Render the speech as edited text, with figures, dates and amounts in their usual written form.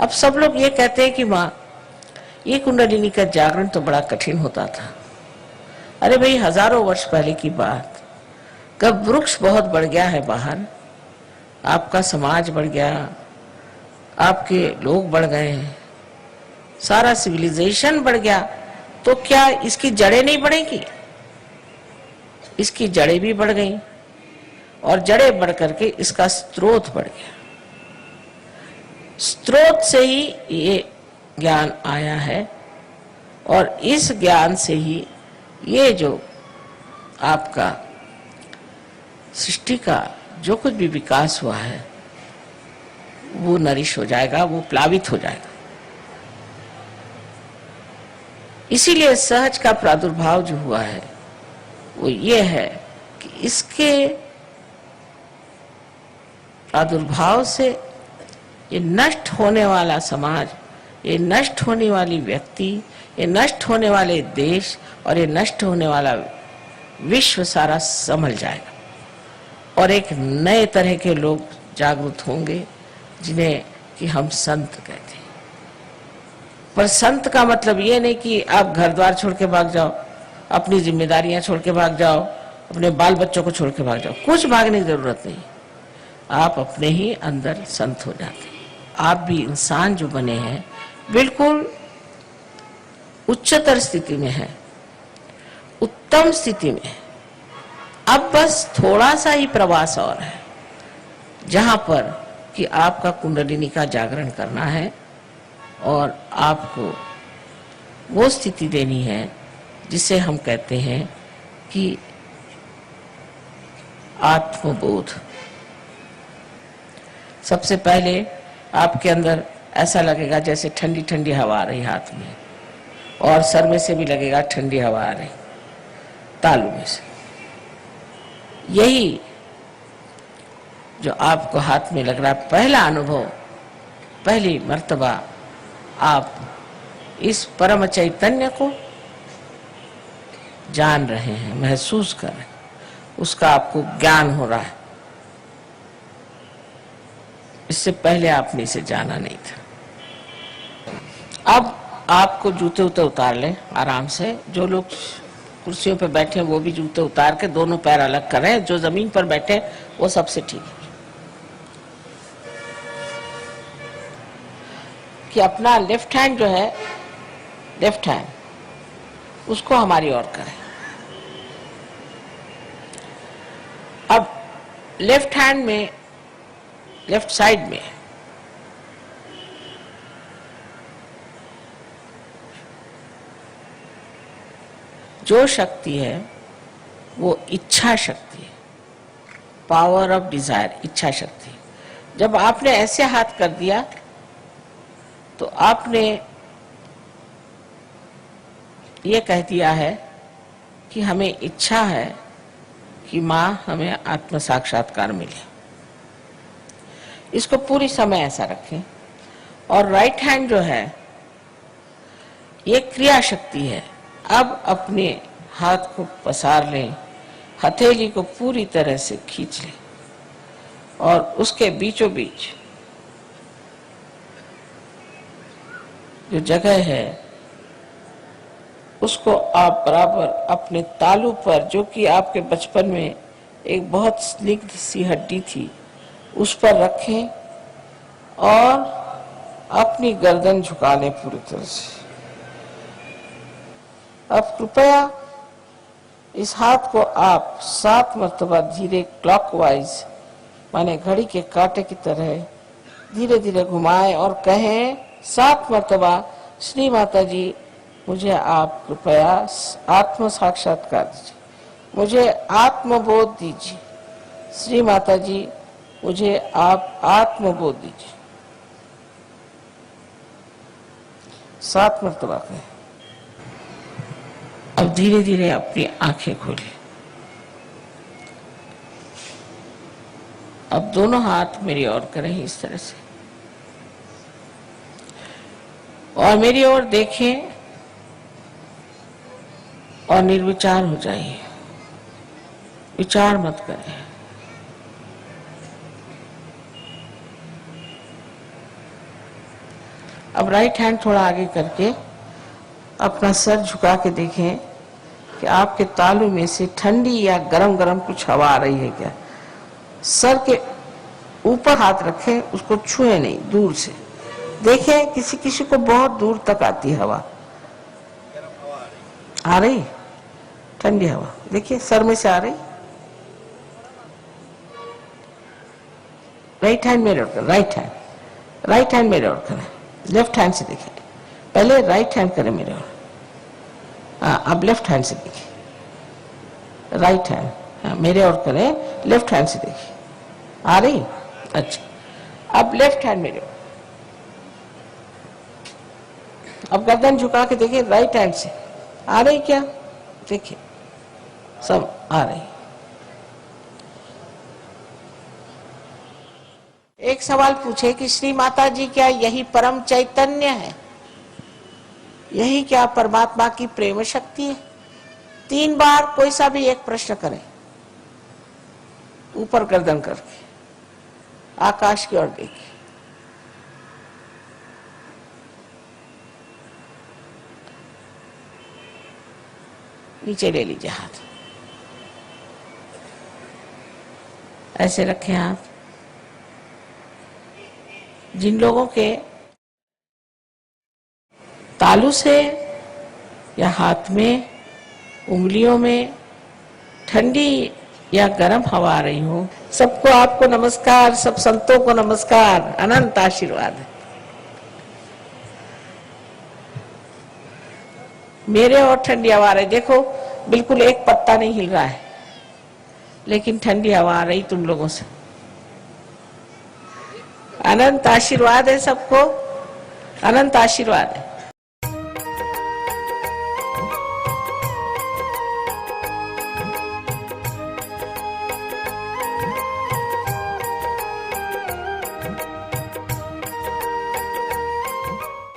अब सब लोग ये कहते हैं कि माँ, ये कुंडलिनी का जागरण तो बड़ा कठिन होता था। अरे भाई, हजारों वर्ष पहले की बात, कब वृक्ष बहुत बढ़ गया है बाहर, आपका समाज बढ़ गया, आपके लोग बढ़ गए हैं, सारा सिविलाइजेशन बढ़ गया, तो क्या इसकी जड़ें नहीं बढ़ेंगी? इसकी जड़ें भी बढ़ गई और जड़ें बढ़ करके इसका स्रोत बढ़ गया। स्रोत से ही ये ज्ञान आया है और इस ज्ञान से ही ये जो आपका सृष्टि का जो कुछ भी विकास हुआ है वो नरिश हो जाएगा, वो प्लावित हो जाएगा। इसीलिए सहज का प्रादुर्भाव जो हुआ है वो ये है कि इसके प्रादुर्भाव से ये नष्ट होने वाला समाज, ये नष्ट होने वाली व्यक्ति, ये नष्ट होने वाले देश और ये नष्ट होने वाला विश्व सारा संभल जाएगा और एक नए तरह के लोग जागरूक होंगे जिन्हें कि हम संत कहते हैं। पर संत का मतलब ये नहीं कि आप घर द्वार छोड़ के भाग जाओ, अपनी जिम्मेदारियां छोड़ के भाग जाओ, अपने बाल बच्चों को छोड़ के भाग जाओ। कुछ भागने की जरूरत नहीं, आप अपने ही अंदर संत हो जाते हैं। आप भी इंसान जो बने हैं बिल्कुल उच्चतर स्थिति में है, उत्तम स्थिति में है। अब बस थोड़ा सा ही प्रवास और है जहां पर कि आपका कुंडलिनी का जागरण करना है और आपको वो स्थिति देनी है जिसे हम कहते हैं कि आत्मबोध। सबसे पहले आपके अंदर ऐसा लगेगा जैसे ठंडी ठंडी हवा आ रही हाथ में, और सर में से भी लगेगा ठंडी हवा आ रही, तालू में से। यही जो आपको हाथ में लग रहा है, पहला अनुभव, पहली मर्तबा आप इस परम चैतन्य को जान रहे हैं, महसूस कर रहे हैं, उसका आपको ज्ञान हो रहा है। इससे पहले आपने इसे जाना नहीं था। अब आपको जूते उते उतार ले आराम से। जो लोग कुर्सियों पे बैठे हैं वो भी जूते उतार के दोनों पैर अलग कर रहे हैं। जो जमीन पर बैठे वो सबसे ठीक है कि अपना लेफ्ट हैंड जो है, लेफ्ट हैंड, उसको हमारी ओर करें। अब लेफ्ट हैंड में, लेफ्ट साइड में जो शक्ति है वो इच्छा शक्ति है, पावर ऑफ डिजायर, इच्छा शक्ति। जब आपने ऐसे हाथ कर दिया तो आपने ये कह दिया है कि हमें इच्छा है कि माँ हमें आत्म साक्षात्कार मिले। इसको पूरी समय ऐसा रखें। और राइट हैंड जो है ये क्रिया शक्ति है। अब अपने हाथ को पसार लें, हथेली को पूरी तरह से खींच लें और उसके बीचों बीच जो जगह है उसको आप बराबर अपने तालू पर, जो कि आपके बचपन में एक बहुत स्निग्ध सी हड्डी थी, उस पर रखें और अपनी गर्दन झुका लें पूरी तरह से। अब कृपया इस हाथ को आप 7 मर्तबा धीरे क्लॉकवाइज, माने घड़ी के कांटे की तरह धीरे धीरे घुमाएं और कहें 7 मर्तबा, श्री माता जी मुझे आप कृपया आत्म साक्षात्कार दीजिए, मुझे आत्मबोध दीजिए, श्री माता जी मुझे आप आत्मबोध दीजिए। 7 मर्तबा कहें। अब धीरे धीरे अपनी आंखें खोलें। अब दोनों हाथ मेरी ओर करें इस तरह से और मेरी ओर देखें और निर्विचार हो जाइए, विचार मत करें। अब राइट हैंड थोड़ा आगे करके अपना सर झुका के देखें कि आपके तालू में से ठंडी या गरम गरम कुछ हवा आ रही है क्या। सर के ऊपर हाथ रखें, उसको छुए नहीं, दूर से देखें। किसी किसी को बहुत दूर तक आती है हवा, आ रही ठंडी हवा, देखिए सर में से आ रही। राइट हैंड मेरे ओर करें, राइट हैंड मेरे ओर करें, लेफ्ट हैंड से देखिए। पहले राइट हैंड करें मेरे ओर, अब लेफ्ट हैंड से देखिए। राइट हैंड मेरे ओर करें, लेफ्ट हैंड से देखिए, आ रही। अच्छा, अब लेफ्ट हैंड मेरे ओर, अब गर्दन झुका के देखिए, राइट हैंड से आ रही क्या, देखिए सब आ रही। एक सवाल पूछे कि श्री माता जी क्या यही परम चैतन्य है, यही क्या परमात्मा की प्रेम शक्ति है। 3 बार कोई सा भी एक प्रश्न करें, ऊपर गर्दन करके आकाश की ओर देखिए। नीचे ले लीजिए हाथ, ऐसे रखें हाथ। जिन लोगों के तालू से या हाथ में, उंगलियों में ठंडी या गर्म हवा आ रही हो, सबको आपको नमस्कार, सब संतों को नमस्कार, अनंत आशीर्वाद है। मेरे और ठंडी हवा आ रही, देखो बिल्कुल एक पत्ता नहीं हिल रहा है, लेकिन ठंडी हवा आ रही तुम लोगों से। अनंत आशीर्वाद है सबको, अनंत आशीर्वाद है।